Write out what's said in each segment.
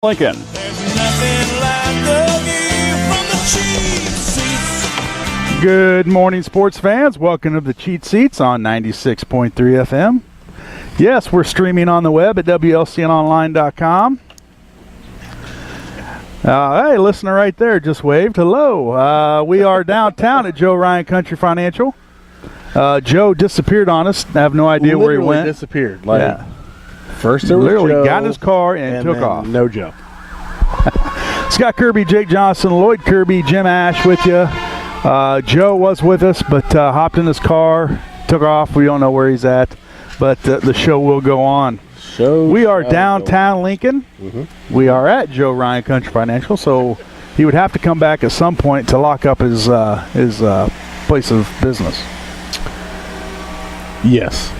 Lincoln. Good morning, sports fans. Welcome to the Cheat Seats on 96.3 FM. Yes, we're streaming on the web at WLCNonline.com. Hey, listener right there just waved. Hello. We are downtown at Joe Ryan Country Financial. Joe disappeared on us. I have no idea where he went. Disappeared. First there was literally Joe, got in his car and took off. No Joe. Scott Kirby, Jake Johnson, Lloyd Kirby, Jim Ash with you. Joe was with us, but hopped in his car, took off. We don't know where he's at, but the show will go on. We are downtown Lincoln. Mm-hmm. We are at Joe Ryan Country Financial, so he would have to come back at some point to lock up his place of business. Yes,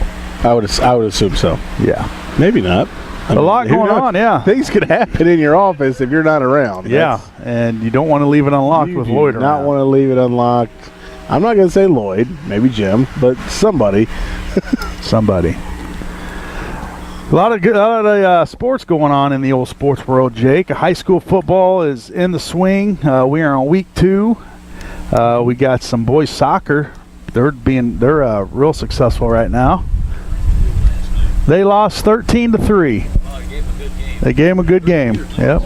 I would assume so. Yeah, maybe not. A lot going on, yeah. Things could happen in your office if you're not around. Yeah, and you don't want to leave it unlocked with Lloyd around. Not want to leave it unlocked. I'm not going to say Lloyd, maybe Jim, but somebody. Somebody. A lot of sports going on in the old sports world, Jake. High school football is in the swing. We are on week 2. We got some boys soccer. They're real successful right now. They lost 13-3. They gave them a good game. Yep.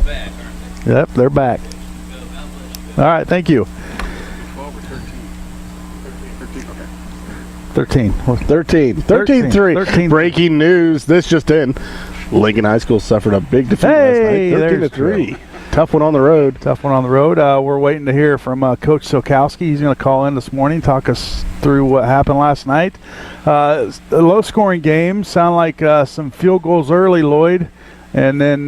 Yep, they're back. All right, thank you. 13-3. Breaking news. This just in. Lincoln High School suffered a big defeat last night. 13-3. Tough one on the road. We're waiting to hear from Coach Silkowski. He's going to call in this morning, talk us through what happened last night. A low-scoring game. Sound like some field goals early, Lloyd. And then,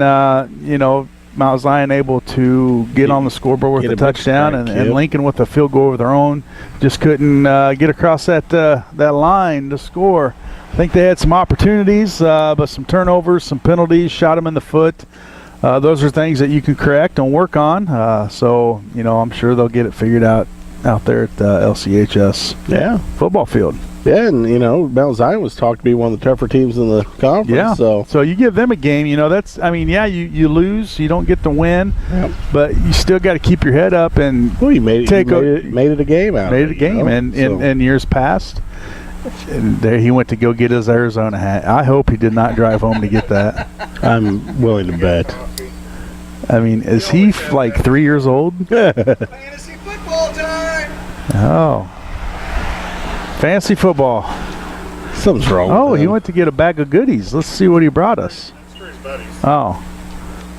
Mount Zion able to get on the scoreboard with a touchdown, and Lincoln with a field goal of their own. Just couldn't get across that line to score. I think they had some opportunities, but some turnovers, some penalties, shot them in the foot. Those are things that you can correct and work on. So, I'm sure they'll get it figured out there at the LCHS football field. Yeah, and, Mount Zion was talked to be one of the tougher teams in the conference. Yeah, so you give them a game, you lose, you don't get the win, but you still got to keep your head up and you made it a game out of it. And in years past, and there he went to go get his Arizona hat. I hope he did not drive home to get that. I'm willing to bet. I mean, is he like 3 years old? Fantasy football time! Oh. Fantasy football. Something's wrong with him. He went to get a bag of goodies. Let's see what he brought us. That's for his buddies. Oh.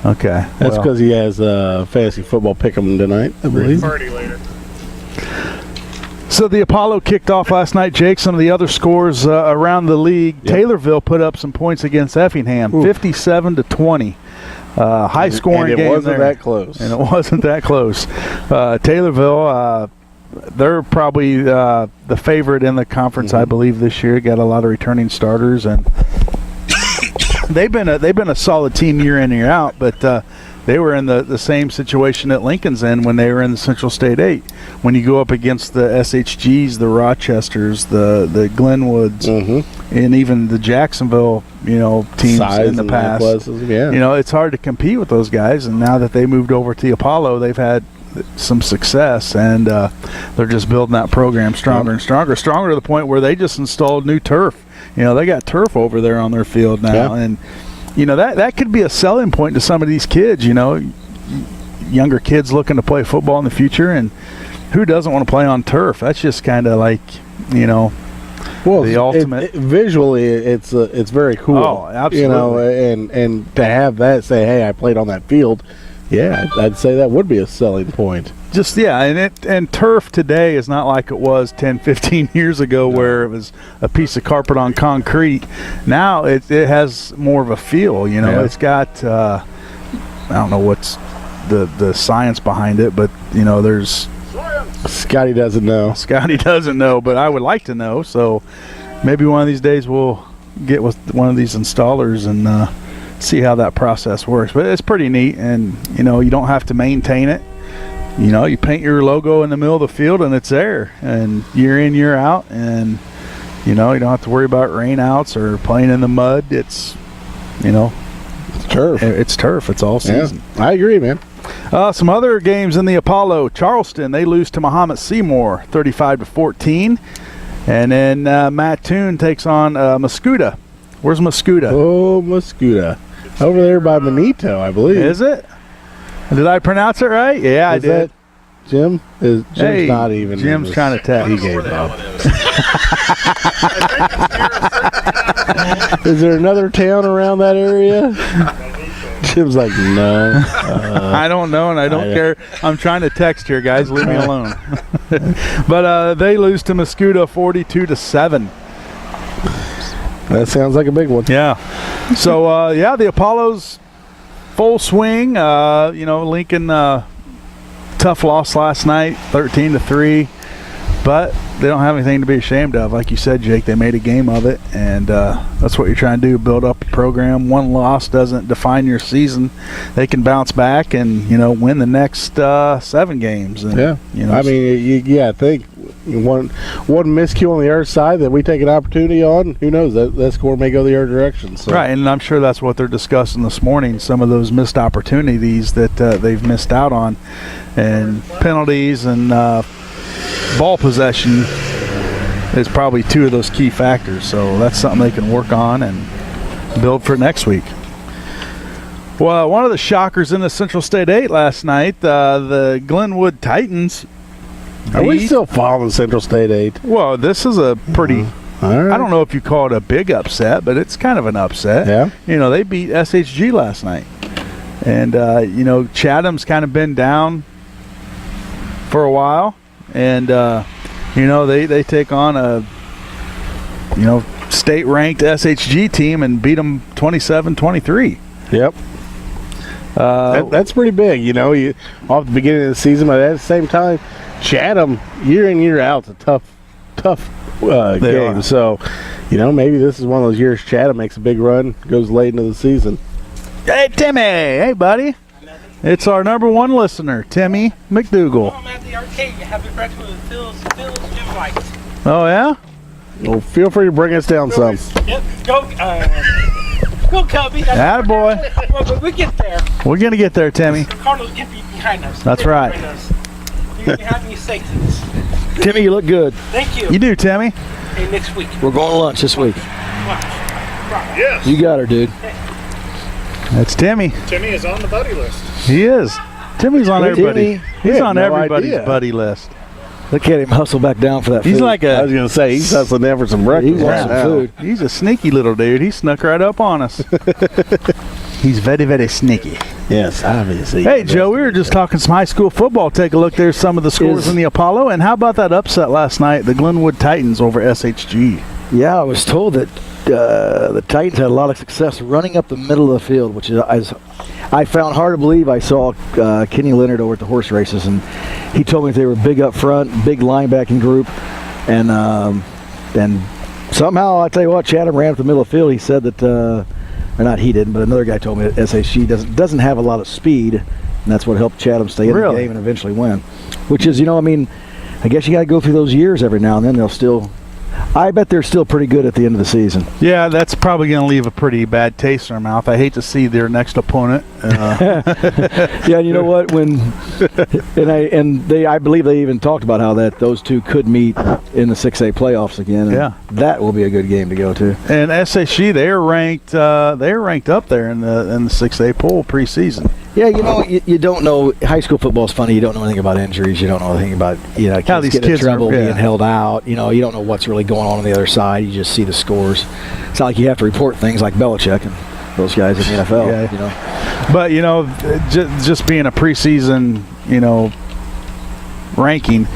Okay. That's because he has fantasy football pick'em tonight, I believe. Party later. So the Apollo kicked off last night, Jake. Some of the other scores around the league. Yep. Taylorville put up some points against Effingham, 57-20. High scoring game. And it wasn't that close. And it wasn't that close. Taylorville, they're probably the favorite in the conference, I believe, this year. Got a lot of returning starters, and they've been a solid team year in and year out. But they were in the same situation that Lincoln's in when they were in the Central State 8. When you go up against the SHGs, the Rochesters, the Glenwoods, and even the Jacksonville, teams Size in the past. It's hard to compete with those guys. And now that they moved over to the Apollo, they've had some success, and they're just building that program stronger and stronger to the point where they just installed new turf. They got turf over there on their field now, and that could be a selling point to some of these kids. Younger kids looking to play football in the future, and who doesn't want to play on turf? That's just kind of like the ultimate. Visually, it's very cool. Oh, absolutely. And to have that say, hey, I played on that field. Yeah, I'd say that would be a selling point. And turf today is not like it was 10, 15 years ago where it was a piece of carpet on concrete. Now it has more of a feel, It's got I don't know what's the science behind it, but there's Scotty doesn't know, but I would like to know. So maybe one of these days we'll get with one of these installers and see how that process works. But it's pretty neat, and you don't have to maintain it. You paint your logo in the middle of the field and it's there, and year in, year out, and you don't have to worry about rainouts or playing in the mud. It's It's turf. It's turf. It's all season. Yeah, I agree, man. Some other games in the Apollo. Charleston, they lose to Mahomet Seymour, 35-14. And then Mattoon takes on Mascoutah. Where's Mascoutah? Oh, Mascoutah. Over there by Benito, I believe. Is it? Did I pronounce it right? Yeah, I did. Jim? Jim's not even. Jim's trying to text. He gave up. Is there another town around that area? Jim's like, no. I don't know, and I don't care. I'm trying to text here, guys. Leave me alone. But they lose to Mascoutah 42-7. That sounds like a big one. Yeah. So, the Apollo's full swing. Lincoln, tough loss last night, 13-3. But they don't have anything to be ashamed of. Like you said, Jake, they made a game of it, and that's what you're trying to do, build up a program. One loss doesn't define your season. They can bounce back and, win the next 7 games. And, I think one miscue on the other side that we take an opportunity on, who knows, that score may go the other direction. So. Right, and I'm sure that's what they're discussing this morning, some of those missed opportunities that they've missed out on, and penalties and ball possession is probably 2 of those key factors. So that's something they can work on and build for next week. Well, one of the shockers in the Central State 8 last night, the Glenwood Titans. Are we still following Central State 8? Well, this is a pretty, all right. I don't know if you call it a big upset, but it's kind of an upset. Yeah. They beat SHG last night. And, Chatham's kind of been down for a while. And, they take on a, state-ranked SHG team and beat them 27-23. Yep. That's pretty big, off the beginning of the season. But at the same time, Chatham, year in, year out, it's a tough game. So, maybe this is one of those years Chatham makes a big run, goes late into the season. Hey, Timmy. Hey, buddy. It's our number 1 listener, Timmy McDougal. I'm at the arcade. You have your breakfast with Phil's Gym Lights. Oh, yeah? Well, feel free to bring us down some. Yep. Go, Kirby. Attaboy. Well, we get there. We're going to get there, Timmy. Carlos, get behind us. That's right. You get behind me, Satan's. Timmy, you look good. Thank you. You do, Timmy. Hey, next week. We're going to lunch this week. Yes. You got her, dude. That's Timmy. Timmy is on the buddy list. He is. Timmy's on everybody. Timmy. He's on no everybody's idea. buddy list. Look at him hustle back down for that food. He's like I was going to say, he's hustling there for some breakfast. He's right some now. food. He's a sneaky little dude. He snuck right up on us. He's very, very sneaky. Yes, obviously. Hey, Joe, we were just talking some high school football. Take a look. There's some of the scores in the Apollo. And how about that upset last night, the Glenwood Titans over SHG? Yeah, I was told that the Titans had a lot of success running up the middle of the field, which is I found hard to believe. I saw Kenny Leonard over at the horse races, and he told me they were big up front, big linebacking group, and somehow, I tell you what, Chatham ran up the middle of the field. He said that, or not he didn't, but another guy told me that SHG doesn't have a lot of speed, and that's what helped Chatham stay in the game and eventually win. Which is, I guess you got to go through those years every now and then. I bet they're still pretty good at the end of the season. Yeah, that's probably going to leave a pretty bad taste in their mouth. I hate to see their next opponent. Yeah, you know what? I believe they even talked about how that those two could meet in the 6A playoffs again. Yeah, that will be a good game to go to. And SHG, they're ranked up there in the 6A poll preseason. Yeah, you don't know. High school football is funny. You don't know anything about injuries. You don't know anything about how these getting in kids trouble, are being held out. You don't know what's really going on the other side. You just see the scores. It's not like you have to report things like Belichick and those guys in the NFL. Yeah. But just being a preseason, ranking,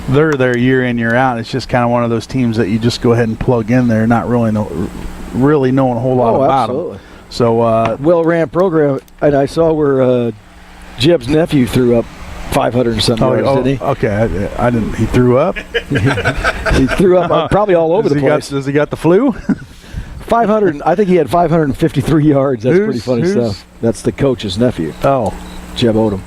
they're there year in, year out. It's just kind of one of those teams that you just go ahead and plug in there, not really knowing a whole lot about absolutely. them. So well-ran program, and I saw where Jeb's nephew threw up 500 and some yards, didn't he? Okay, I didn't. He threw up. He threw up probably all over the place. Does he got the flu? 500. I think he had 553 yards. That's pretty funny stuff. That's the coach's nephew. Oh, Jeb Odom.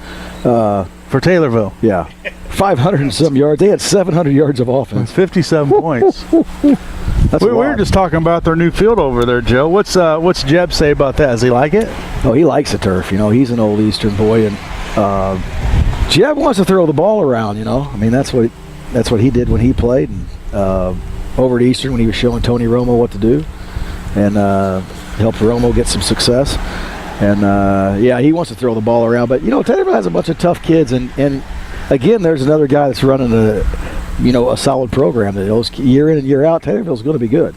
For Taylorville. Yeah, 500 and some yards. They had 700 yards of offense. 57 points. We were just talking about their new field over there, Joe. What's Jeb say about that? Does he like it? Oh, he likes the turf. He's an old Eastern boy, and Jeb wants to throw the ball around. I mean, that's what he did when he played, and over at Eastern when he was showing Tony Romo what to do, and helped Romo get some success. And he wants to throw the ball around. But Taylorville has a bunch of tough kids, and again, there's another guy that's running a solid program that goes year in and year out. Taylorville's going to be good.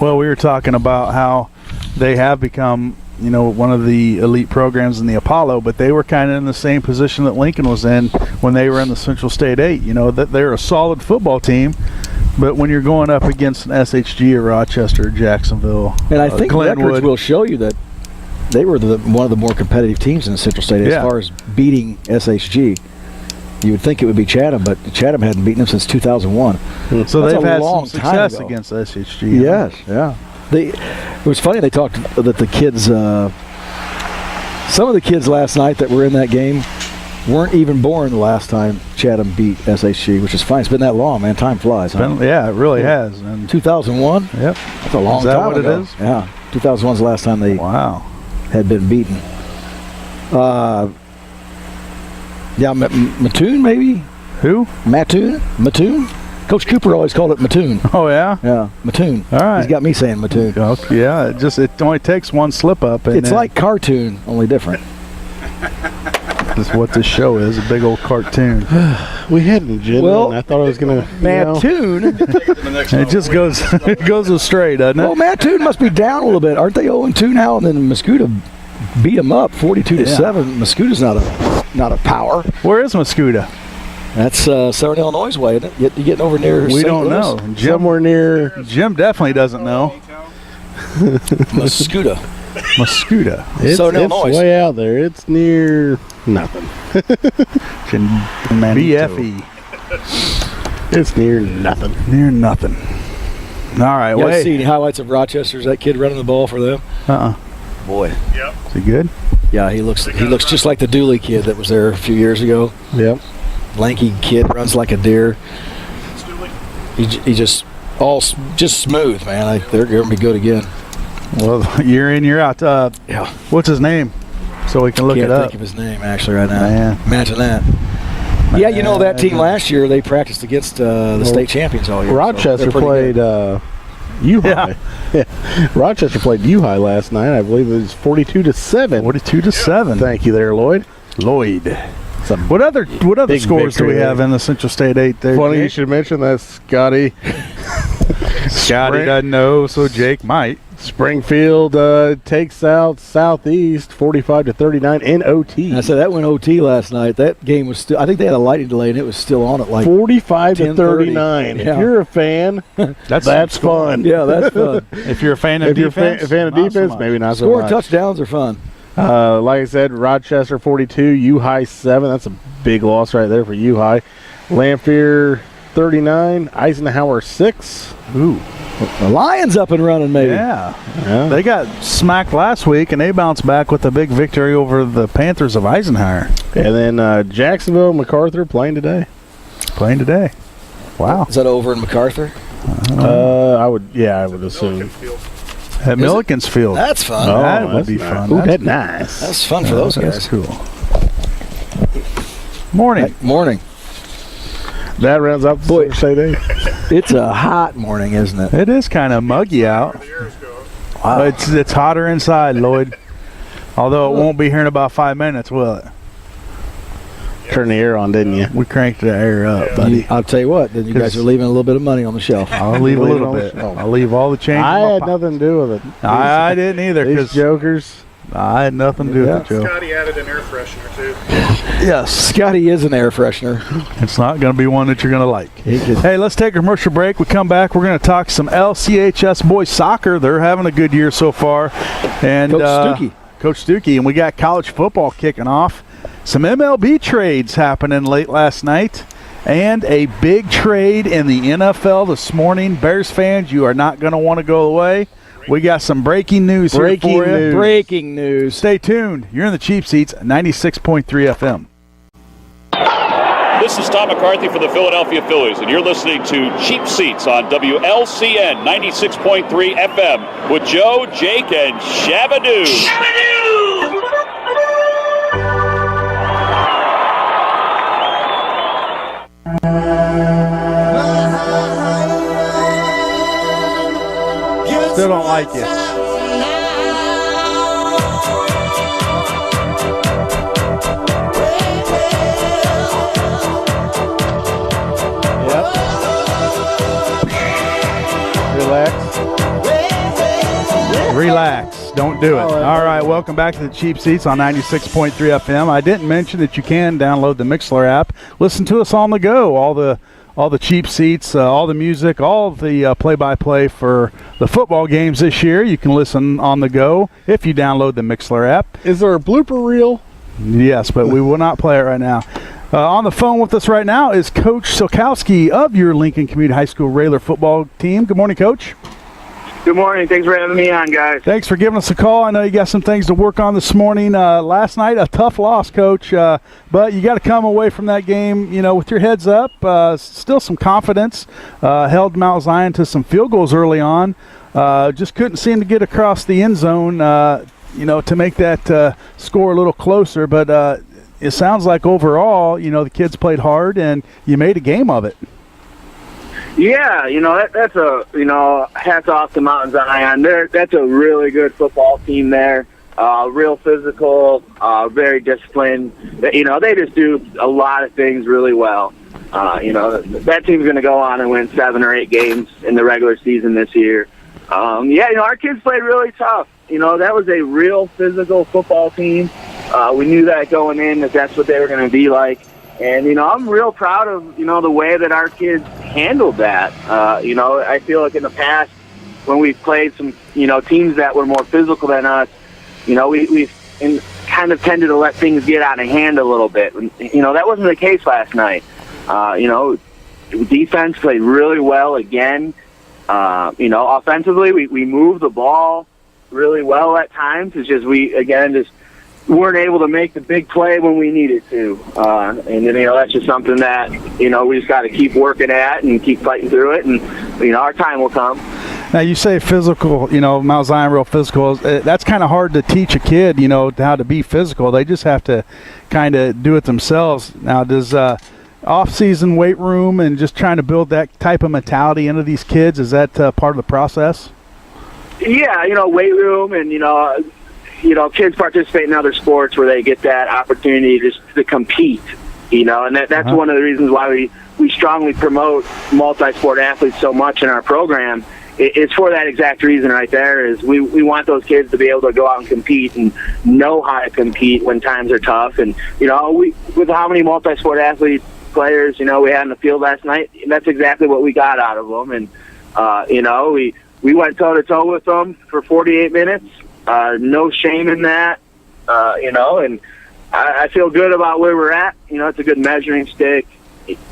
Well, we were talking about how they have become, one of the elite programs in the Apollo, but they were kind of in the same position that Lincoln was in when they were in the Central State 8. That they're a solid football team, but when you're going up against an SHG or Rochester, Jacksonville, and I think Glenwood, records will show you that they were one of the more competitive teams in the Central State as far as beating SHG. You would think it would be Chatham, but Chatham hadn't beaten them since 2001. So That's they've had long some success time ago. against SHG. Yes, yeah. It was funny, they talked that the kids, some of the kids last night that were in that game weren't even born the last time Chatham beat SHG, which is fine. It's been that long, man. Time flies. Huh? It really has. And 2001? Yep. That's a long time ago. Is that what it is? Yeah. 2001's the last time they had been beaten. Mattoon, maybe? Who? Mattoon? Coach Cooper always called it Mattoon. Oh, yeah? Yeah, Mattoon. All right. He's got me saying Mattoon. Okay, yeah, it only takes one slip up. And it's like cartoon, only different. That's what this show is, a big old cartoon. We had an agenda, and I thought I was going to... Mattoon? It just goes it goes astray, doesn't it? Well, Mattoon must be down a little bit. Aren't they 0-2 now? And then Muscuda beat them up 42-7. Muscuta's not a power. Where is Muscuda? That's Southern Illinois way, isn't it? You getting over near We St. don't Louis? know. Somewhere near... Jim definitely doesn't know. Muscuda. It's Southern Illinois. way out there. It's near nothing. BFE. It's near nothing. Near nothing. All right. You guys see any highlights of Rochester's that kid running the ball for them? Boy. Yep. Is he good? Yeah, he looks just like the Dooley kid that was there a few years ago. Yep. Lanky kid, runs like a deer. He just smooth, man. They're going to be good again. Well, year in, year out. What's his name? So we can look it up. Can't think of his name actually right now. Man. Imagine that. Yeah, that team last year, they practiced against the state champions all year. Rochester played U-High. Yeah. Rochester played U-High last night. I believe it was 42-7. 42-7. Thank you there, Lloyd. What other scores do we have in the Central State 8 there? Funny Jake? you should mention that, Scotty. Scotty doesn't know, so Jake might. Springfield takes out Southeast 45-39 in OT. I said that went OT last night. That game was still. I think they had a lightning delay, and it was still on at like 45-39. Yeah. If you're a fan, that's fun. Yeah, that's fun. If you're a fan of defense, a fan of defense, maybe not so Scoring much. touchdowns are fun. Like I said, Rochester 42, U-High 7. That's a big loss right there for U-High. Lanphier 39, Eisenhower 6. Ooh. The Lions up and running, maybe. Yeah. They got smacked last week, and they bounced back with a big victory over the Panthers of Eisenhower. And then Jacksonville and MacArthur playing today. Wow. Is that over in MacArthur? I would assume. At Milliken's Field. That's fun. That would be fun. Ooh, that's nice. That's fun for those guys. That's cool. Morning. Morning. That rounds up the Boy. State 8. It's a hot morning, isn't it? It is kind of muggy out. Wow. It's hotter inside, Lloyd. Although it won't be here in about 5 minutes, will it? Turn the air on, didn't you? We cranked the air up, buddy. I'll tell you what, then you guys are leaving a little bit of money on the shelf. I'll leave a little bit. I'll leave all the change. I in my had pocket. nothing to do with it. I didn't either. These Because jokers. I had nothing to do with it, Joe. Scotty added an air freshener, too. Yes. Scotty is an air freshener. It's not going to be one that you're going to like. Hey, let's take a commercial break. We come back. We're going to talk some LCHS boys soccer. They're having a good year so far. And Coach Stuckey. And we got college football kicking off. Some MLB trades happening late last night. And a big trade in the NFL this morning. Bears fans, you are not going to want to go away. We got some breaking news here for you. Breaking news. Stay tuned. You're in the Cheap Seats, 96.3 FM. The This is Tom McCarthy for the Philadelphia Phillies, and you're listening to Cheap Seats on WLCN 96.3 FM with Joe, Jake, and Shabadoo. Still don't like you. Relax. Don't do it. All right, welcome back to the Cheap Seats on 96.3 FM. I didn't mention that you can download the Mixlr app. Listen to us on the go. All the Cheap Seats, all the music, all the play-by-play for the football games this year. You can listen on the go if you download the Mixlr app. Is there a blooper reel? Yes, but we will not play it right now. On the phone with us right now is Coach Silkowski of your Lincoln Community High School Railer football team. Good morning, Coach. Good morning. Thanks for having me on, guys. Thanks for giving us a call. I know you got some things to work on this morning. Last night, a tough loss, Coach, but you got to come away from that game, with your heads up, still some confidence. Held Mount Zion to some field goals early on. Just couldn't seem to get across the end zone, to make that score a little closer. But it sounds like overall, the kids played hard and you made a game of it. Yeah, that's hats off to Mount Zion. That's a really good football team there. Real physical, very disciplined. They just do a lot of things really well. That team's going to go on and win 7 or 8 games in the regular season this year. Our kids played really tough. That was a real physical football team. We knew that going in, that's what they were going to be like. And, I'm real proud of, the way that our kids handled that. I feel like in the past when we've played some, teams that were more physical than us, we've kind of tended to let things get out of hand a little bit. And, that wasn't the case last night. Defense played really well again. Offensively, we moved the ball really well at times. It's just we weren't able to make the big play when we needed to. That's just something that, we just got to keep working at and keep fighting through it, and, our time will come. Now, you say physical, Mount Zion real physical. That's kind of hard to teach a kid, how to be physical. They just have to kind of do it themselves. Now, does off-season weight room and just trying to build that type of mentality into these kids, is that part of the process? Yeah, weight room and, kids participate in other sports where they get that opportunity just to compete, and that's one of the reasons why we strongly promote multi-sport athletes so much in our program. It's for that exact reason right there, is we want those kids to be able to go out and compete and know how to compete when times are tough. And, with how many multi-sport athlete players, we had in the field last night, that's exactly what we got out of them. And, we went toe-to-toe with them for 48 minutes. No shame in that, and I feel good about where we're at. It's a good measuring stick,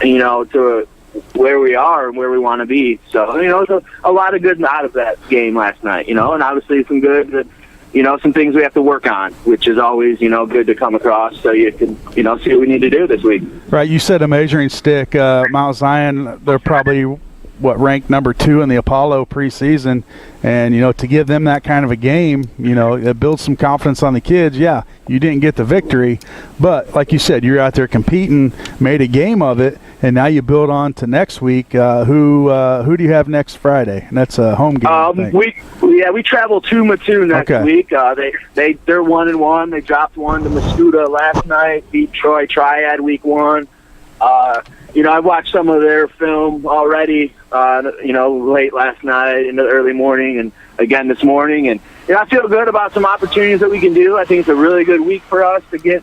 to where we are and where we want to be. So, there's a lot of good out of that game last night, and obviously some good, some things we have to work on, which is always, good to come across so you can, see what we need to do this week. Right. You said a measuring stick. Mount Zion, they're probably ranked number 2 in the Apollo preseason, and to give them that kind of a game, it builds some confidence on the kids. Yeah, you didn't get the victory, but like you said, you're out there competing, made a game of it, and now you build on to next week. Who do you have next Friday? And that's a home game. We travel to Mattoon next week. They're 1-1. They dropped one to Mascoutah last night. Beat Troy Triad week 1. I've watched some of their film already, late last night into the early morning and again this morning. And, I feel good about some opportunities that we can do. I think it's a really good week for us to get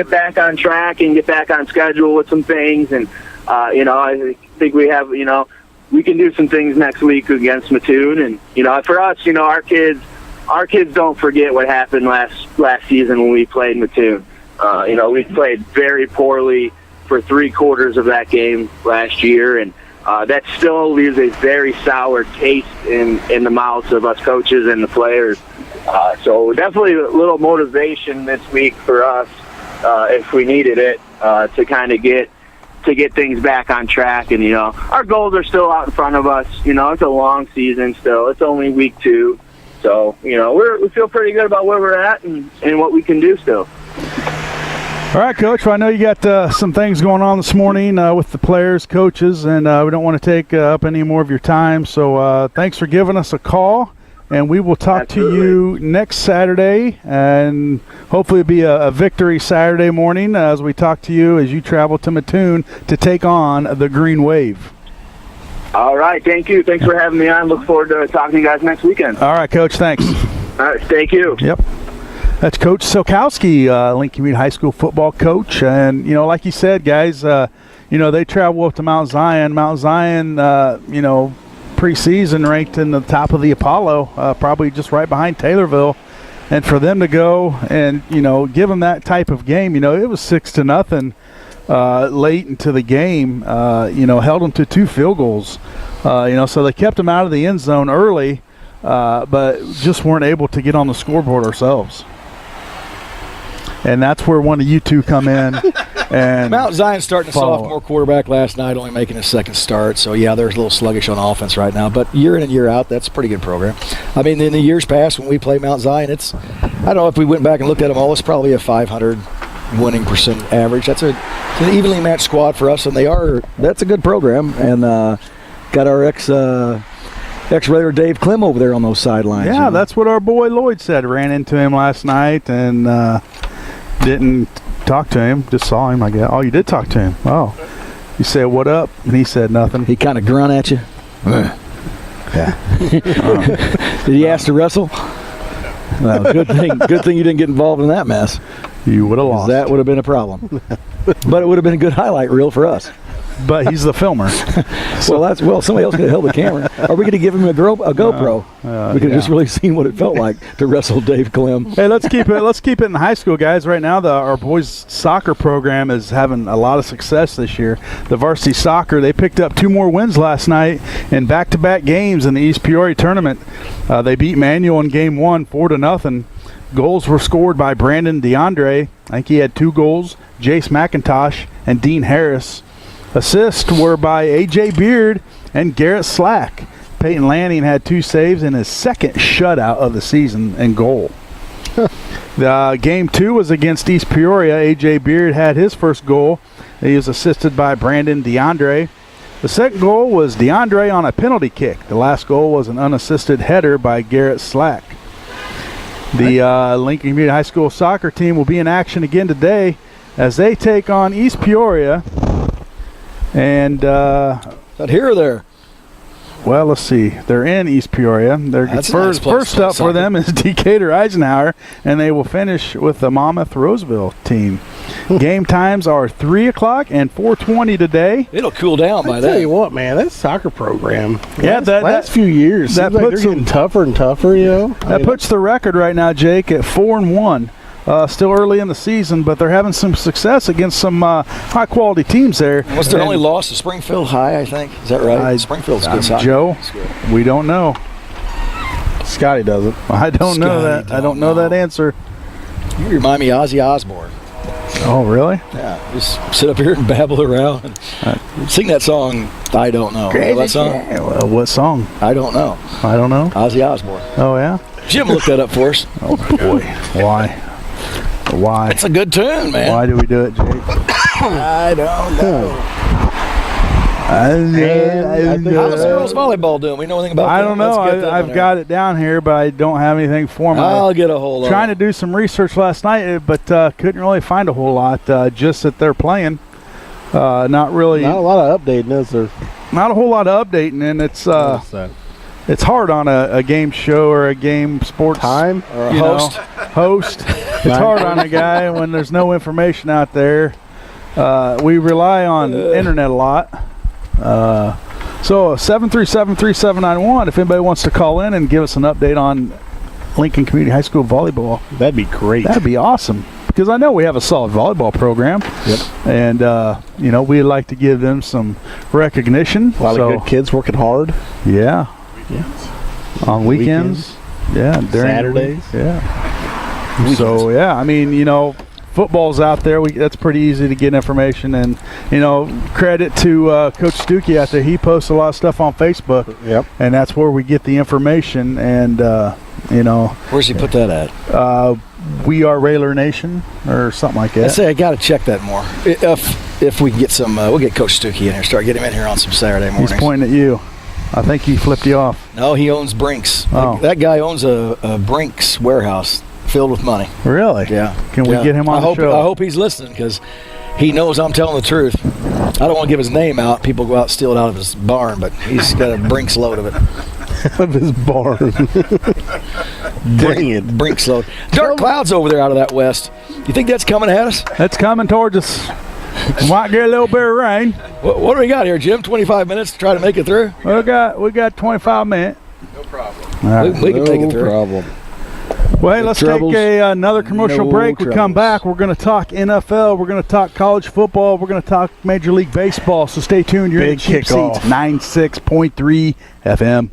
back on track and get back on schedule with some things. And, I think we have, we can do some things next week against Mattoon. And, for us, our kids don't forget what happened last season when we played Mattoon. We played very poorly for 3/4 of that game last year, and that still leaves a very sour taste in the mouths of us coaches and the players. So definitely a little motivation this week for us, if we needed it, to kind of get to get things back on track. And, our goals are still out in front of us. It's a long season still. It's only week 2. So, we feel pretty good about where we're at and what we can do still. All right, Coach. Well, I know you got some things going on this morning with the players, coaches, and we don't want to take up any more of your time. So thanks for giving us a call, and we will talk to you next Saturday, and hopefully it'll be a victory Saturday morning as we talk to you as you travel to Mattoon to take on the Green Wave. All right, thank you. Thanks for having me on. Look forward to talking to you guys next weekend. All right, Coach, thanks. All right, thank you. Yep. That's Coach Silkowski, Lincoln Community High School football coach. And, like you said, guys, they travel up to Mount Zion. Mount Zion, preseason ranked in the top of the Apollo, probably just right behind Taylorville. And for them to go and, give them that type of game, it was 6-0. Late into the game, held them to 2 field goals. So they kept them out of the end zone early, but just weren't able to get on the scoreboard ourselves. And that's where one of you two come in. And Mount Zion starting a sophomore quarterback last night, only making his second start. So, yeah, they're a little sluggish on offense right now. But year in and year out, that's a pretty good program. I mean, in the years past when we play Mount Zion, I don't know if we went back and looked at them all, it's probably a 500 winning percent average. It's an evenly matched squad for us, and that's a good program. And got our ex-Raider Dave Clem over there on those sidelines. Yeah, that's what our boy Lloyd said. Ran into him last night and didn't talk to him, just saw him, I guess. Oh, you did talk to him. Oh. You said, what up? And he said nothing. He kind of grunt at you. Yeah. Did he ask to wrestle? Well, good thing you didn't get involved in that mess. You would have lost. That would have been a problem. But it would have been a good highlight reel for us. But he's the filmer. Somebody else could have held the camera. Are we going to give him a GoPro? We could have just really seen what it felt like to wrestle Dave Clem. Hey, let's keep it in high school, guys. Right now, our boys soccer program is having a lot of success this year. The varsity soccer, they picked up 2 more wins last night in back-to-back games in the East Peoria tournament. They beat Manual in game 1, 4-0. Goals were scored by Brandon DeAndre. I think he had 2 goals. Jace McIntosh and Dean Harris. Assists were by A.J. Beard and Garrett Slack. Peyton Lanning had 2 saves in his second shutout of the season and goal. Game 2 was against East Peoria. A.J. Beard had his first goal. He was assisted by Brandon DeAndre. The second goal was DeAndre on a penalty kick. The last goal was an unassisted header by Garrett Slack. The Lincoln Community High School soccer team will be in action again today as they take on East Peoria. And that here or there? Well, let's see. They're in East Peoria. First up for them is Decatur Eisenhower, and they will finish with the Monmouth Roseville team. Game times are 3 o'clock and 4:20 today. It'll cool down by then. Tell you what, man, that soccer program. Yeah, that last few years, that puts they're getting tougher and tougher. That puts the record right now, Jake, at 4-1. Still early in the season, but they're having some success against some high-quality teams there. Was their only loss to Springfield High, I think? Is that right? Springfield's good soccer. Joe, we don't know. Scotty doesn't. I don't know that. I don't know that answer. You remind me of Ozzy Osbourne. Oh, really? Yeah, just sit up here and babble around and sing that song, I Don't Know. You know that song? Yeah, well, what song? I don't know. I don't know. Ozzy Osbourne. Oh, yeah? Jim looked that up for us. Oh, boy. Why? Why? It's a good tune, man. Why do we do it, Jake? I don't know. How's girls volleyball doing? We know anything about that? I don't know. I've got it down here, but I don't have anything for me. I'll get a hold of it. Trying to do some research last night, but couldn't really find a whole lot. Just that they're playing. Not really. Not a lot of updating, is there? Not a whole lot of updating, and it's hard on a game show or a game sports time or a host. It's hard on a guy when there's no information out there. We rely on the internet a lot. So 737-3791, if anybody wants to call in and give us an update on Lincoln Community High School volleyball. That'd be great. That'd be awesome. Because I know we have a solid volleyball program. Yep. And, we'd like to give them some recognition. A lot of good kids working hard. Yeah. On weekends. Yeah. During Saturdays. Yeah. So, yeah, I mean, football's out there. That's pretty easy to get information. And, credit to Coach Stuckey out there. He posts a lot of stuff on Facebook. Yep. And that's where we get the information. And, Where's he put that at? We Are Railer Nation or something like that. I say I got to check that more. If we can get some, we'll get Coach Stuckey in here. Start getting him in here on some Saturday mornings. He's pointing at you. I think he flipped you off. No, he owns Brinks. Oh. That guy owns a Brinks warehouse filled with money. Really? Yeah. Can we get him on the show? I hope he's listening because he knows I'm telling the truth. I don't want to give his name out. People go out and steal it out of his barn, but he's got a Brinks load of it. Of his barn. Dang it. Brinks load. Dark clouds over there out of that west. You think that's coming at us? That's coming towards us. Might get a little bit of rain. What do we got here, Jim? 25 minutes to try to make it through? We got 25 minutes. No problem. All right. We can make it through. No problem. Well, hey, let's take another commercial break. We come back. We're going to talk NFL. We're going to talk college football. We're going to talk Major League Baseball. So stay tuned. You're in Cheap Seats, 96.3 FM.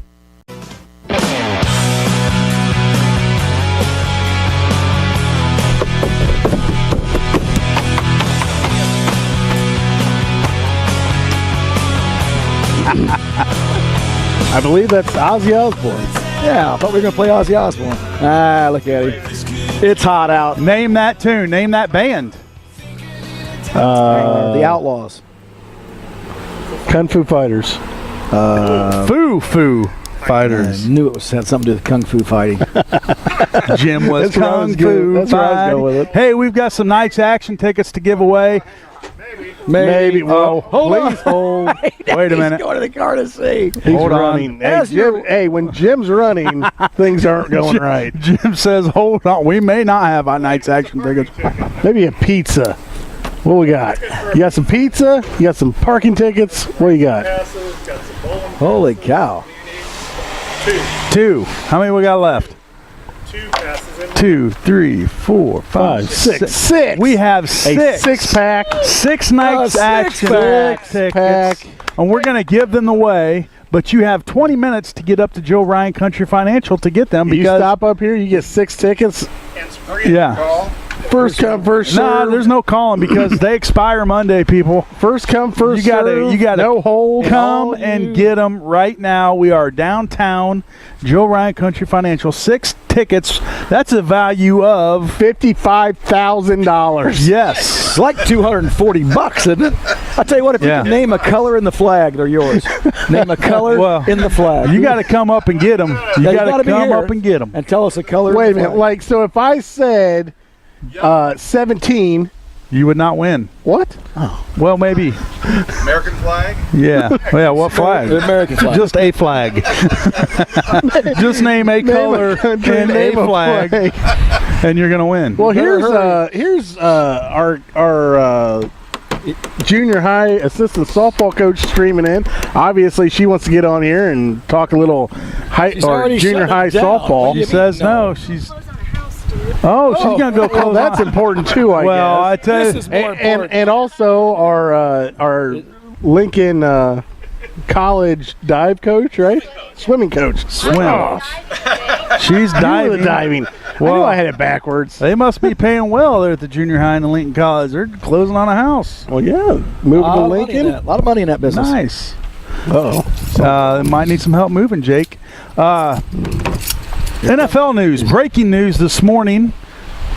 I believe that's Ozzy Osbourne. Yeah, I thought we were going to play Ozzy Osbourne. Look at him. It's hot out. Name that tune. Name that band. The Outlaws. Kung Fu Fighters. Foo Fighters. I knew it had something to do with Kung Fu fighting. Jim was That's where I was Kung Fu That's where I was fighting. going with it. Hey, we've got some Night's Action tickets to give away. Maybe. Well, hold on. hold. Wait a minute. He's going to the car to see. He's Hold on. running. Hey, when Jim's running, things aren't going right. Jim says, hold on. We may not have our Night's Action tickets. Maybe a pizza. What we got? You got some pizza? You got some parking tickets? What you got? Passes, got some bowling. Holy cow. Two. How many we got left? 2 passes in. 2, 3, 4, 5, 6. Six. We have A 6. 6-pack. 6 Night's Action six tickets. pack. And we're going to give them away. But you have 20 minutes to get up to Joe Ryan Country Financial to get them. You Because stop up here, you get 6 tickets. And free Yeah. call. First come, first serve. Nah, there's no calling because they expire Monday, people. First come, first serve. You gotta no hold. come and get them right now. We are downtown, Joe Ryan Country Financial. 6 tickets. That's a value of $55,000. yes. It's like $240, isn't it? I tell you what, if you can name a color in the flag, they're yours. Name a color in the flag. You got to come up and get them. You got to come up and get them. and tell us a color. Wait a in the minute. flag. Like, so if I said 17, You would not win. what? Well, maybe. American flag. Yeah. Yeah. What flag? The American flag. Just a flag. Just name a color and a flag, and you're gonna win. Well, here's our junior high assistant softball coach streaming in. Obviously, she wants to get on here and talk a little junior high softball. She says no. She's. Oh, she's gonna go close. That's important too, I Well, I guess. tell This you. is more important. And also our Lincoln college dive coach, right? Swimming coach. Swim. She's Diving. diving. I knew I had it backwards. They must be paying well there at the junior high and Lincoln College. They're closing on a house. Well, yeah. Moving to Lincoln. A lot of money in that business. Nice. Oh. Might need some help moving, Jake. NFL news. Breaking news this morning.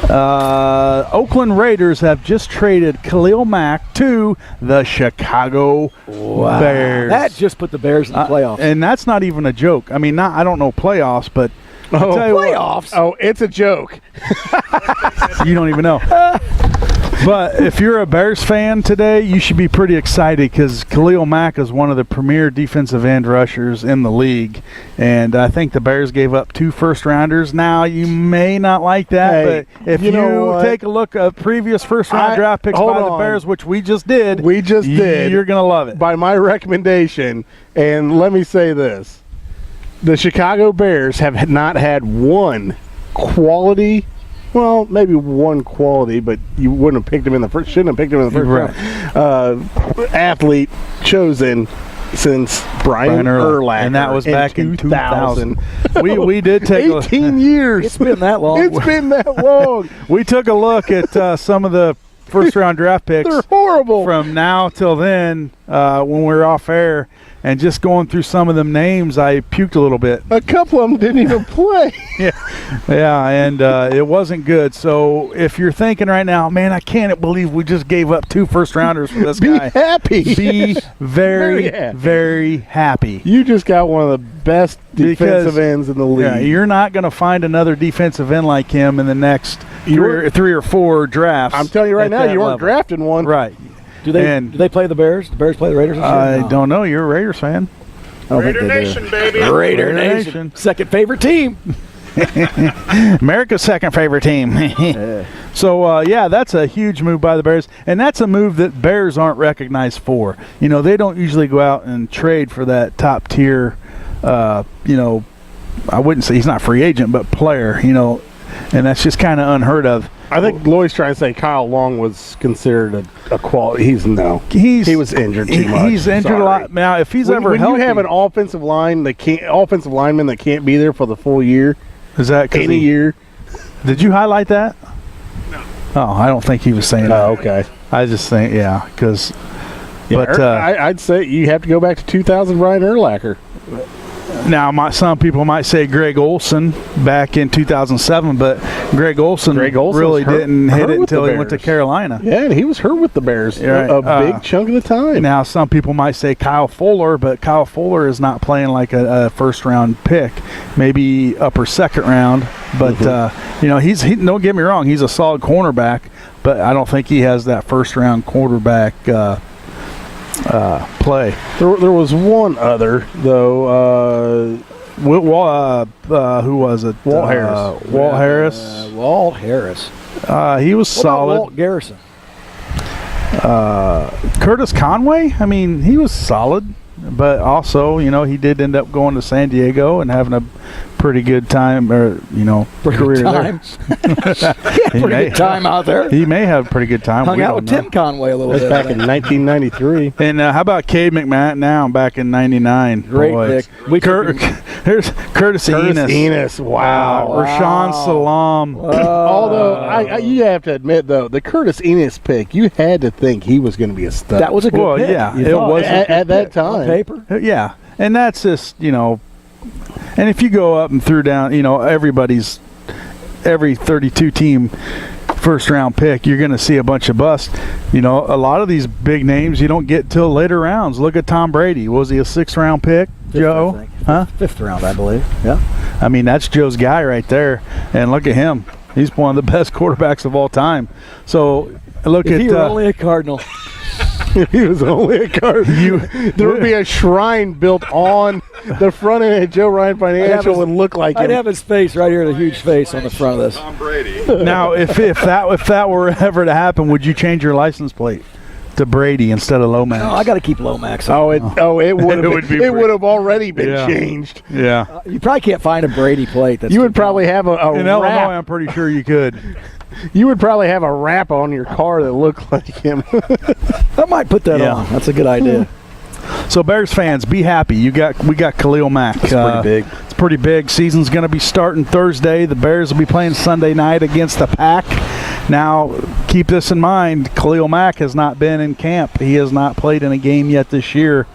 Oakland Raiders have just traded Khalil Mack to the Chicago Bears. That just put the Bears in the playoffs. And that's not even a joke. I mean, I don't know playoffs, but I'll tell you what, Playoffs? Oh, it's a joke. you don't even know. But if you're a Bears fan today, you should be pretty excited because Khalil Mack is one of the premier defensive end rushers in the league. And I think the Bears gave up 2 first-rounders. Now, you may not like that, Hey, but if you know take a look at previous first-round draft picks by the Bears, which we just did, We just did. You're going to love it. By my recommendation, and let me say this. The Chicago Bears have not had one quality, well, maybe one quality, but you wouldn't have picked him in the first, shouldn't have picked him in the first round, athlete chosen since Brian Urlacher, and that was back in 2000. we did take 18 years. It's been that long. It's been that long. We took a look at some of the first-round draft picks. They're horrible. From now till then, when we were off air, and just going through some of them names, I puked a little bit. A couple of them didn't even play. Yeah, and it wasn't good. So if you're thinking right now, man, I can't believe we just gave up 2 first-rounders for this guy. Be happy. Be very, very happy. You just got one of the best defensive ends in the league. Yeah, you're not going to find another defensive end like him in the next three or four drafts. I'm telling you right now, you weren't drafting one. Right. Do they play the Bears? The Bears play the Raiders this year? I don't know. You're a Raiders fan. Raider Nation, baby. Raider Nation. Second favorite team. America's second favorite team. So, that's a huge move by the Bears. And that's a move that Bears aren't recognized for. You know, they don't usually go out and trade for that top tier, I wouldn't say he's not a free agent, but player, and that's just kind of unheard of. I think Lloyd's trying to say Kyle Long was considered a quality. He was injured too much. He's injured a lot. Now, if he's ever healthy, when you have an offensive lineman that can't be there for the full year, is that any year? Did you highlight that? No. Oh, I don't think he was saying that. Oh, okay. I just think because. But I'd say you have to go back to 2000 Brian Urlacher. Now, some people might say Greg Olson back in 2007, but Greg Olson really didn't hit it until he went to Carolina. Yeah, and he was hurt with the Bears a big chunk of the time. Now, some people might say Kyle Fuller, but Kyle Fuller is not playing like a first-round pick, maybe upper second round. But, he don't get me wrong, he's a solid cornerback, but I don't think he has that first-round quarterback play. There was one other though. Who was it? Walt Harris. Walt Harris. He was solid. Walt Garrison. Curtis Conway. I mean, he was solid, but also, he did end up going to San Diego and having a pretty good time, or career time. there. Pretty good time out there. He may have a pretty good time. Hung out with Tim Conway a little bit. Back in 1993. And how about Cade McNown back in '99? Great pick. Here's Curtis Enos. Wow. Rashawn Salam. Although you have to admit though, the Curtis Enos pick, you had to think he was going to be a stud. That was a good pick. Yeah, it was at that time. On paper. Yeah, and that's just and if you go up and threw down, every 32 team first round pick, you're going to see a bunch of busts. A lot of these big names you don't get till later rounds. Look at Tom Brady. Was he a 6th round pick, Joe? Fifth round, I believe. Yeah. I mean, that's Joe's guy right there. And look at him. He's one of the best quarterbacks of all time. So if he were only a Cardinal. If he was only a Cardinal, there would be a shrine built on the front end of Joe Ryan Financial and look like I'd him. have his face right here, the huge face on the front of this. Tom Brady. Now, if that were ever to happen, would you change your license plate to Brady instead of Lomax? No, I got to keep Lomax. It would have already been changed. Yeah. You probably can't find a Brady plate. You would probably have a in wrap. Illinois, I'm pretty sure you could. You would probably have a wrap on your car that looked like him. I might put that on. That's a good idea. So Bears fans, be happy. We got Khalil Mack. It's pretty big. It's pretty big. Season's going to be starting Thursday. The Bears will be playing Sunday night against the Pack. Now, keep this in mind. Khalil Mack has not been in camp. He has not played in a game yet this year.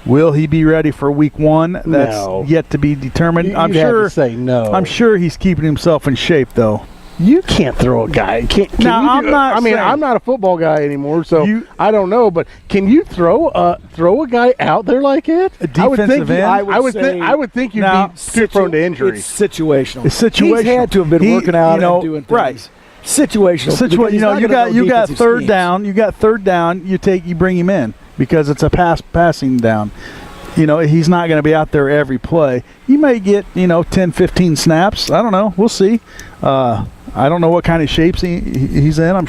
Will he be ready for week 1? That's yet to be determined. I'm sure. Have to say no. I'm sure he's keeping himself in shape, though. You can't throw a guy. I'm not a football guy anymore, so I don't know. But can you throw a guy out there like that? A defensive end. I would think you'd be too prone to injury. It's situational. It's situational. He's had to have been working out and doing things. Right. Situational. You got third down. You got third down. You bring him in because it's a passing down. He's not going to be out there every play. He may get 10, 15 snaps. I don't know. We'll see. I don't know what kind of shapes he's in. I'm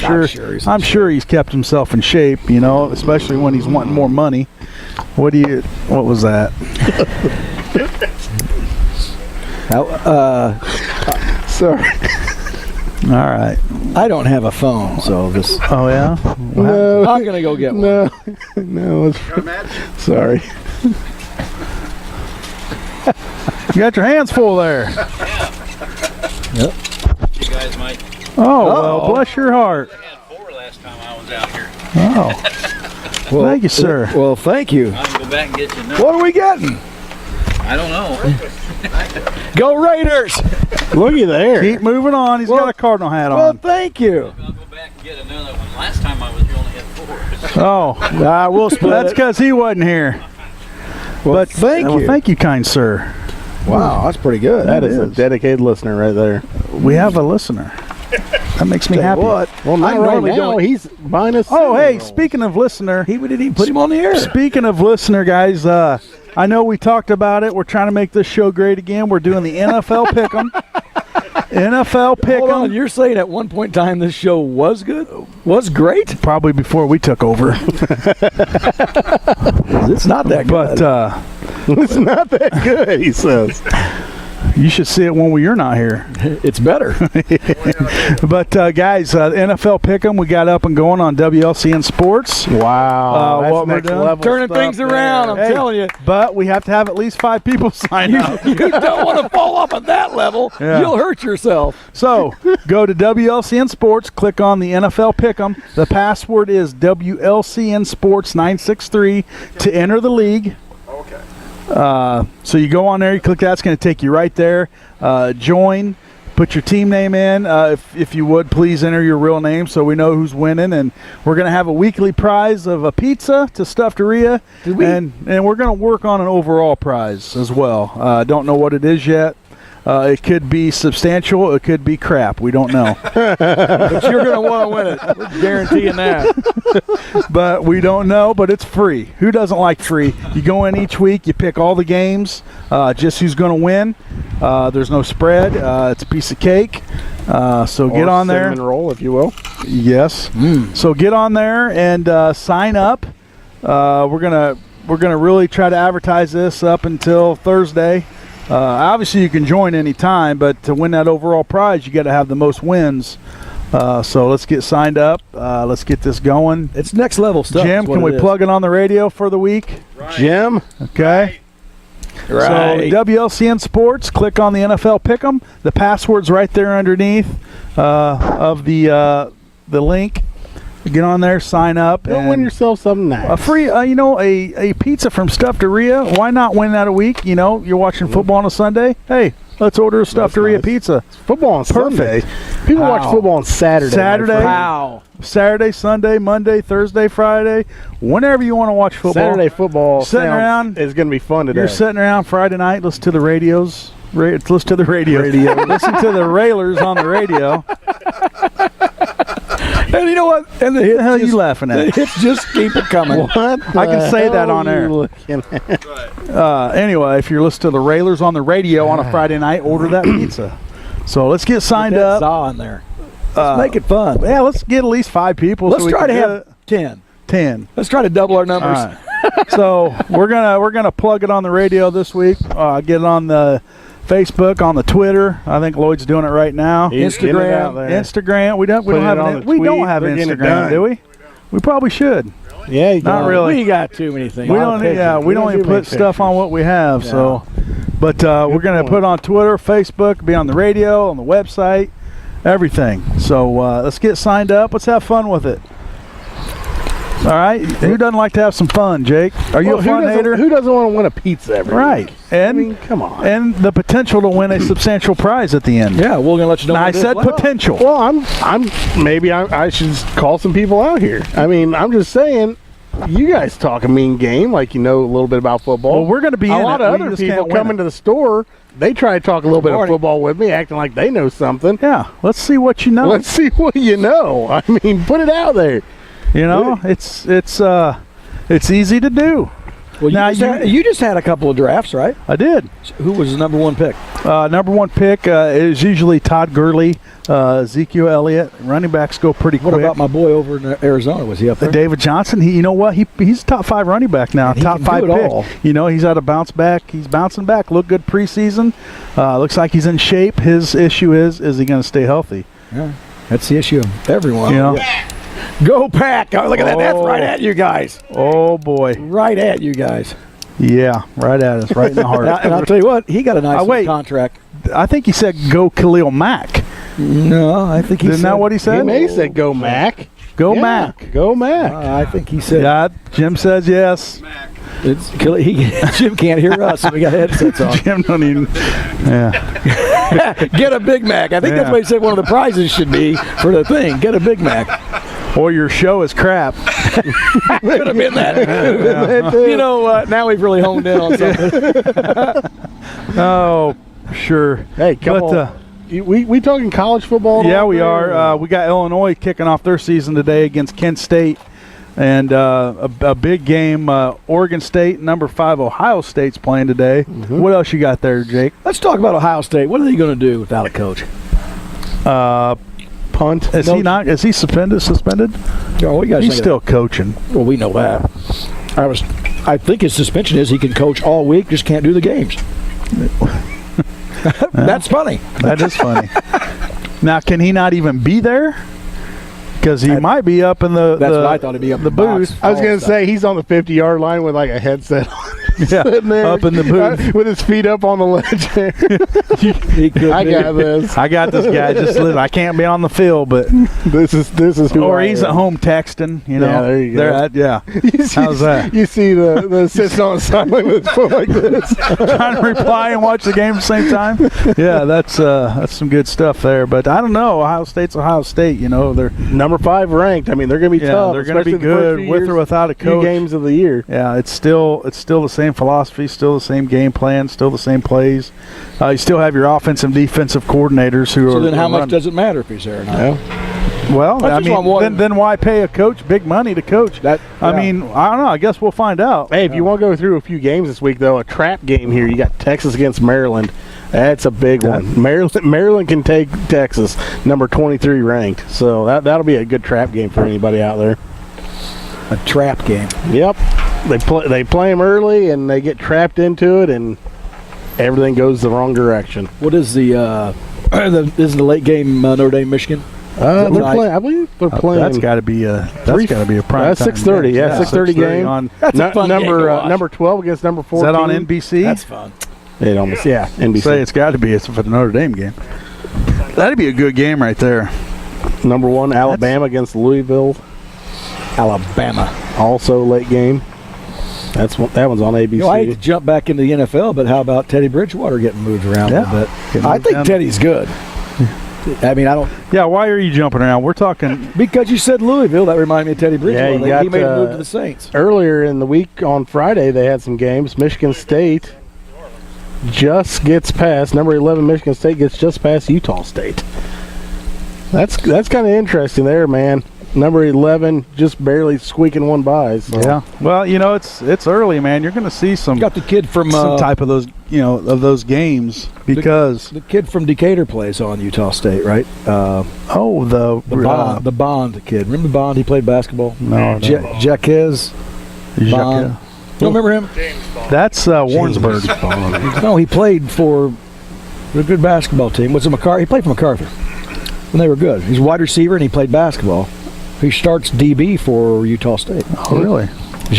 sure he's kept himself in shape, especially when he's wanting more money. What was that? Sorry. All right. I don't have a phone, so this. Oh yeah. No, I'm gonna go get one. No. Sorry. You got your hands full there. Yep. You guys might. Oh, well, bless your heart. I had 4 last time I was out here. Oh. Well, thank you, sir. Well, thank you. I can go back and get you another. What are we getting? I don't know. Go Raiders! Looky there. Keep moving on. He's got a Cardinal hat Well, on. thank you. I'll go back and get another one. Last time I was here, only had 4. Oh, We'll split that's it. because he wasn't here. Well, thank you. Thank you, kind sir. Wow, that's pretty good. That is a dedicated listener right there. We have a listener. That makes me Tell happy. you what, Well, not I right normally now. don't. He's buying us. Oh, hey, cinnamon speaking of listener, We didn't even put him on the air. speaking of listener, guys, I know we talked about it. We're trying to make this show great again. We're doing the NFL Pick'em. NFL Hold on, Pick'em. you're saying at one point in time this show was good? Was great? Probably before we took over. It's not that good. But It's not that good, he says. you should see it when you're not here. It's better. But, guys, NFL Pick'em, we got up and going on WLCN Sports. Wow. That's what we're next doing? level Turning stuff things there. around, I'm Hey, telling you. But we have to have at least 5 people sign up. You don't want to fall off at that level. Yeah. You'll hurt yourself. So go to WLCN Sports, click on the NFL Pick'em. The password is WLCN Sports 963 to enter the league. Okay. So you go on there, you click that, it's going to take you right there. Join, put your team name in. If you would, please enter your real name so we know who's winning. And we're going to have a weekly prize of a pizza to Stuffteria. And we're going to work on an overall prize as well. Don't know what it is yet. It could be substantial. It could be crap. We don't know. But you're going to want to win it. We're guaranteeing that. But we don't know, but it's free. Who doesn't like free? You go in each week, you pick all the games, just who's going to win. There's no spread. It's a piece of cake. So get on there. Cinnamon roll, if you will. Yes. So get on there and sign up. We're gonna really try to advertise this up until Thursday. Obviously, you can join any time, but to win that overall prize, you got to have the most wins. So let's get signed up. Let's get this going. It's next level stuff. Jim, can we plug it on the radio for the week? Right. Jim? Okay. Right. So WLCN Sports, click on the NFL Pick'em. The password's right there underneath of the link. Get on there, sign up. Go and win yourself something nice. a free, a pizza from Stuffteria. Why not win that a week? You know, you're watching football on a Sunday. Hey, let's order a Stuffteria nice. pizza. Football on Sunday. Perfect. People watch football on Saturday. Saturday. my friend. Wow. Saturday, Sunday, Monday, Thursday, Friday, whenever you want to watch football. Saturday football Sitting around- is going to be fun today. You're sitting around Friday night, listen to the radios. Listen to the radio. Listen to the Railers on the radio. And you know what? And the What hits the hell are just, you laughing the at? hits just keep it coming. What I can the say hell that on are you air. looking at? Anyway, if you're listening to the Railers on the radio on a Friday night, order that pizza. So let's get signed Put that up. Zaw in there. Let's make it fun. Yeah, let's get at least 5 people. Let's so we try to can have 10. 10. Let's try to double our numbers. All right. So we're gonna plug it on the radio this week. Get it on the Facebook, on the Twitter. I think Lloyd's doing it right now. He's getting it out there. Instagram. We don't Put it have on an, the we don't tweet. have They're getting it Instagram, done. do we? We probably should. Yeah, you Not got it. really. We got too many things. We don't. Yeah, we don't even put stuff on what we have. So, but we're gonna point. put on Twitter, Facebook, be on the radio, on the website, everything. So let's get signed up. Let's have fun with it. All right. Who doesn't like to have some fun, Jake? Are you Well, a fun hater? Who doesn't want to win a pizza every Right. week? And I mean, come on. and the potential to win a substantial prize at the end. Yeah, we're gonna let you know. Now, I when it is. said Well, potential. Well, I should call some people out here. I mean, I'm just saying, you guys talk a mean game, like you know a little bit about football. Well, we're going to be a in lot it. of We other just people can't win come it. into the store. They try to talk a little bit of Morning. football with me, acting like they know something. Yeah. Let's see what you know. Let's see what you know. I mean, put it out there. You know, it's easy to do. Well, Now, you just had a couple of drafts, right? I did. Who was the number one pick? Number one pick is usually Todd Gurley, Ezekiel Elliott. Running backs go pretty quick. What about my boy over in Arizona? Was he up there? David Johnston? You know what? He's a top 5 running back now. He Top can 5 do it pick. all. You know, he's had a bounce back. He's bouncing back. Looked good preseason. Looks like he's in shape. His issue is he going to stay healthy? Yeah, that's the issue of everyone. You know? Go Pack! Oh, look at that. That's right at you guys. Oh boy. Right at you guys. Yeah, right at us, right in the heart. And I'll tell you what, he got a nice contract. I think he said go Khalil Mack. No, I think he Isn't that what he said? He may have said go Mac. Go Mack. Go Mac. I think he said. Yeah, Jim says yes. Jim can't hear us, so we got headsets on. Jim don't even. Yeah. Get a Big Mac. I think that's what he said one of the prizes should be for the thing. Get a Big Mac. Or your show is crap. Could have been that. You know what? Now we've really honed in on something. Oh, sure. Hey, come on. We talking college football? Yeah, we are. We got Illinois kicking off their season today against Kent State. And a big game, Oregon State, number 5 Ohio State's playing today. Mm-hmm. What else you got there, Jake? Let's talk about Ohio State. What are they going to do without a coach? Punt. Is he not? Is he suspended? Oh, he's still coaching. Well, we know that. I think his suspension is he can coach all week, just can't do the games. That's funny. That is funny. Now, can he not even be there? Because he might be up in the. That's what I thought he'd be up in the booth. I was going to say he's on the 50-yard line with like a headset on. Yeah, there, up in the booth with his feet up on the ledge. I got this. I got this guy. Just listen. I can't be on the field, but this is who. Or he's at home texting. You know. Yeah, there you go. Yeah. How's that? You see the assistant on the sideline with his foot like this, trying to reply and watch the game at the same time. Yeah, that's some good stuff there. But I don't know. Ohio State's Ohio State. You know, they're number 5 ranked. I mean, they're going to be tough. They're going to be good with or without a coach. 2 games of the year. Yeah, it's still the same philosophy, still the same game plan, still the same plays. You still have your offensive and defensive coordinators who are. So then, how much does it matter if he's there or not? Yeah. Well, I mean, then why pay a coach big money to coach? I mean, I don't know. I guess we'll find out. Hey, if you want to go through a few games this week, though, a trap game here. You got Texas against Maryland. That's a big one. Maryland can take Texas, number 23 ranked. So that'll be a good trap game for anybody out there. A trap game. Yep. They play them early and they get trapped into it and everything goes the wrong direction. What is isn't the late game Notre Dame Michigan? They're playing. I believe they're playing. That's got to be a prime. That's 6:30. Yeah, 6:30 game. That's a fun game to watch. Number 12 against number 14. Is that on NBC? That's fun. NBC. Say it's got to be. It's for the Notre Dame game. That'd be a good game right there. Number 1 Alabama against Louisville. Alabama. Also late game. That one's on ABC. I hate to jump back into the NFL, but how about Teddy Bridgewater getting moved around a little bit? I think Teddy's good. I mean, I don't. Yeah, why are you jumping around? We're talking because you said Louisville. That reminded me of Teddy Bridgewater. Yeah, he made a move to the Saints. Earlier in the week on Friday, they had some games. Michigan State just gets past number 11. Michigan State gets just past Utah State. That's kind of interesting there, man. Number 11 just barely squeaking one by. So. Yeah. Well, you know, it's early, man. You're going to see some. Got the kid from some type of those, of those games because the kid from Decatur plays on Utah State, right? The Bond kid. Remember Bond? He played basketball. No. Jacques Bond. Don't remember him? That's Warrensburg. No, he played for a good basketball team. Was it MacArthur? He played for MacArthur when they were good. He's a wide receiver and he played basketball. He starts DB for Utah State. Oh, really?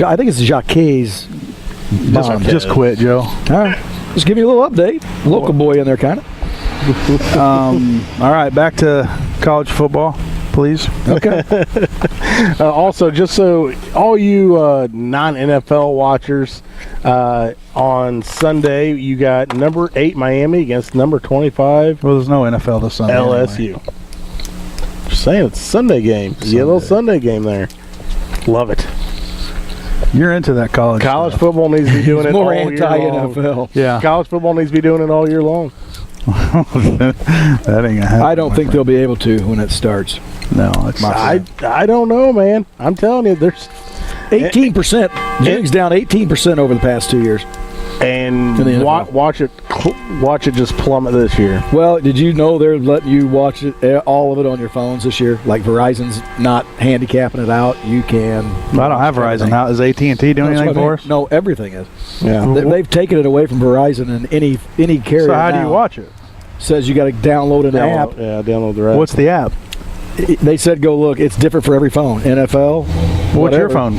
I think it's Jacques Bond. Just quit, Joe. All right. Just give you a little update. Local boy in there, kind of. All right, back to college football, please. Okay. Also, just so all you non-NFL watchers, on Sunday you got number 8 Miami against number 25. Well, there's no NFL this Sunday. LSU. Anyway. Just saying, it's a Sunday game. Yellow Sunday game there. Love it. You're into that college football needs to be doing it more all year long. NFL. Yeah. College football needs to be doing it all year long. That ain't gonna happen. I don't think they'll be able to when it starts. No, it's not. I don't know, man. I'm telling you, there's 18%. Jimmy's down 18% over the past 2 years. And watch it just plummet this year. Well, did you know they're letting you watch it, all of it on your phones this year? Like Verizon's not handicapping it out. You can. I don't have Verizon. How is AT&T doing anything for us? No, everything is. Yeah, they've taken it away from Verizon and any carrier. So how do you watch it? Says you got to download an app. Yeah, download the app. What's the app? They said go look. It's different for every phone. NFL. What's your phone?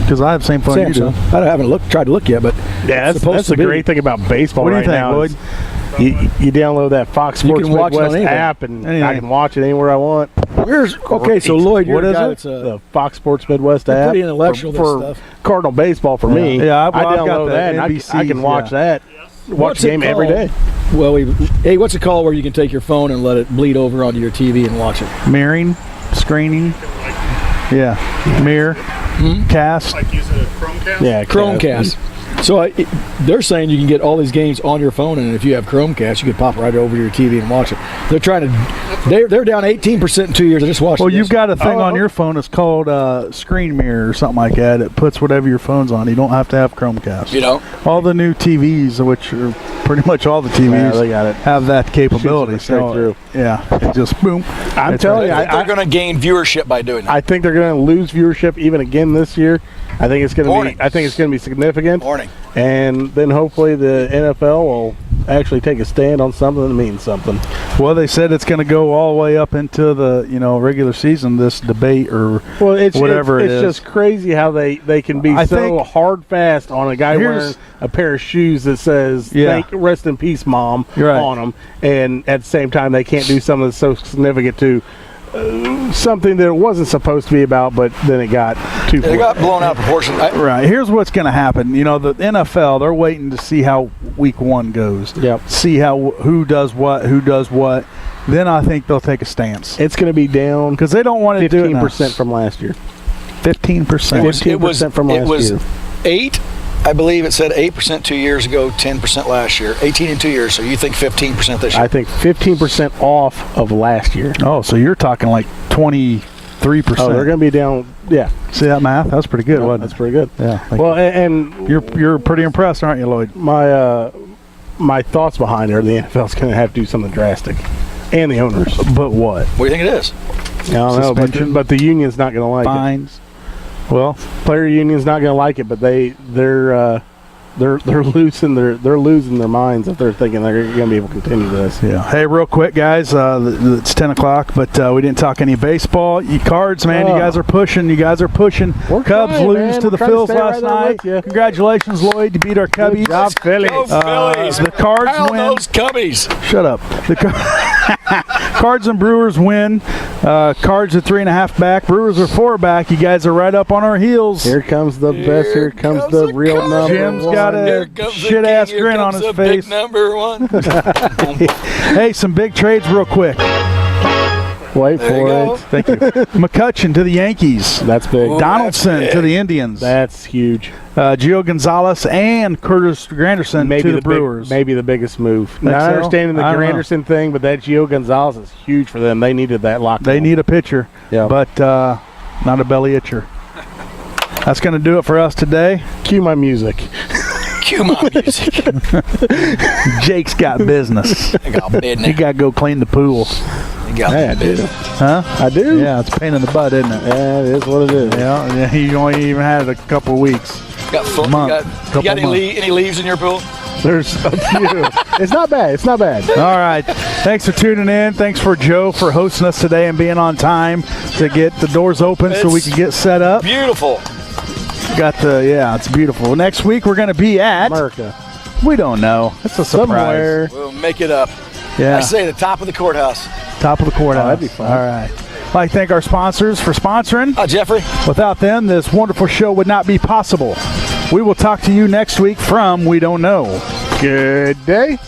Because I have the same phone Samsung. you do. I haven't tried to look yet, but Yeah, that's the great thing about baseball What do you right think, now. Lloyd? You download that Fox You Sports can watch it on Midwest anything. app, and Anything. I can watch it anywhere I want. Okay, so Lloyd, you're What a is guy it? that's The Fox Sports Midwest They're app pretty intellectual, for this stuff. Cardinal baseball for me. Yeah, I've I got download the that, and I NBCs, can watch that. Watch What's the it game every called? day. Well, hey, what's it called where you can take your phone and let it bleed over onto your TV and watch it? Mirroring, screening. Yeah. Mirror. Cast. Like using a Chromecast? Yeah, Chromecast. So they're saying you can get all these games on your phone, and if you have Chromecast, you can pop right over to your TV and watch it. They're trying to. They're down 18% in 2 years. I just watched. Well, it you've got a thing Oh, on your phone. It's called Screen Mirror or something like that. It puts whatever your phone's on. You don't have to have Chromecast. You know, All the new TVs, which are pretty much all the Yeah, TVs, they got it. have that capability. Shoots it straight through. Yeah, it just boom. I'm It's telling you, they're going to gain viewership by doing that. I think they're going to lose viewership even again this year. I think it's going to Morning. be. I think it's going to be significant. Morning. And then hopefully the NFL will actually take a stand on something that means something. Well, they said it's going to go all the way up into the regular season. This debate or Well, it's whatever it's it is. just crazy how they can be I so think- hard fast on a guy Here's- wearing a pair of shoes that says Yeah. "Rest in peace, Mom" You're right. on them, and at the same time they can't do something that's so significant to something that it wasn't supposed to be about, but then it got too. They got blown out of proportion. Right. Here's what's going to happen. The NFL, they're waiting to see how week one goes. Yep. See who does what. Then I think they'll take a stance It's going to be down because they don't want to do it 15% from last year. 15%. It was 15% from last year. 8. I believe it said 8% 2 years ago, 10% last year, 18 in 2 years. So you think 15% this year? I think 15% off of last year. Oh, so you're talking like 23%. Oh, they're going to be down. Yeah, See that math? That was pretty good, wasn't that's it? pretty good. Yeah. Thank Well, and you. You're pretty impressed, aren't you, Lloyd? my thoughts behind it are the NFL's going to have to do something drastic, and the owners. But what? What do you think it is? I don't know, Suspension? but the union's not going to like Fines. Well, it. Player union's not going to like it, but they're losing their minds if they're thinking they're going to be able to continue this. yeah. Hey, real quick, guys. It's 10 o'clock, but we didn't talk any baseball. You Cards, man. You guys are pushing. We're Cubs trying, lose man. to the We're trying to Phils stay right last there night. with you. Congratulations, Lloyd. You beat our Cubbies. Good job, Phillies. Go Phillies. The Cards Pound win. those Cubbies. Shut up. The Cards and Brewers win. Cards are 3.5 back. Brewers are 4 back. You guys are right up on our heels. Here comes the best. Here comes the real Cubs. number Jim's one. got Here a comes the shit-ass king. Here grin on comes his the face. Big number one. Hey, some big trades real quick. Wait There you for go. it. Thank you. McCutcheon to the Yankees. That's big. Oh, Donaldson that's to big. the Indians. That's huge. Gio Gonzalez and Curtis Granderson to the Brewers. Maybe the biggest move. Think Not so? understanding the I don't know. Granderson thing, but that Gio Gonzalez is huge for them. They needed that lockdown. They need a pitcher, Yeah. but not a belly itcher. That's going to do it for us today. Cue my music. Cue my music. Jake's got business. I got bid He got to go clean the pool. Hey, I do. Huh? I do. Yeah, it's a pain in the butt, isn't it? Yeah, it is what it is. Yeah, he only even had it a couple of weeks. Got full. Month. You got Couple any leaves in your pool? There's a few. It's not bad. It's not bad. All right. Thanks for tuning in. Thanks for Joe for hosting us today and being on time to get the doors open so we It's can get set up. Beautiful. It's beautiful. Next week we're going to be at, America. we don't know. It's a surprise. Somewhere. We'll make it up. Yeah. I say the top of the courthouse. Top of the courthouse. Oh, that'd be fun. All right. I'd like to thank our sponsors for sponsoring. Jeffrey. Without them, this wonderful show would not be possible. We will talk to you next week from We Don't Know. Good day.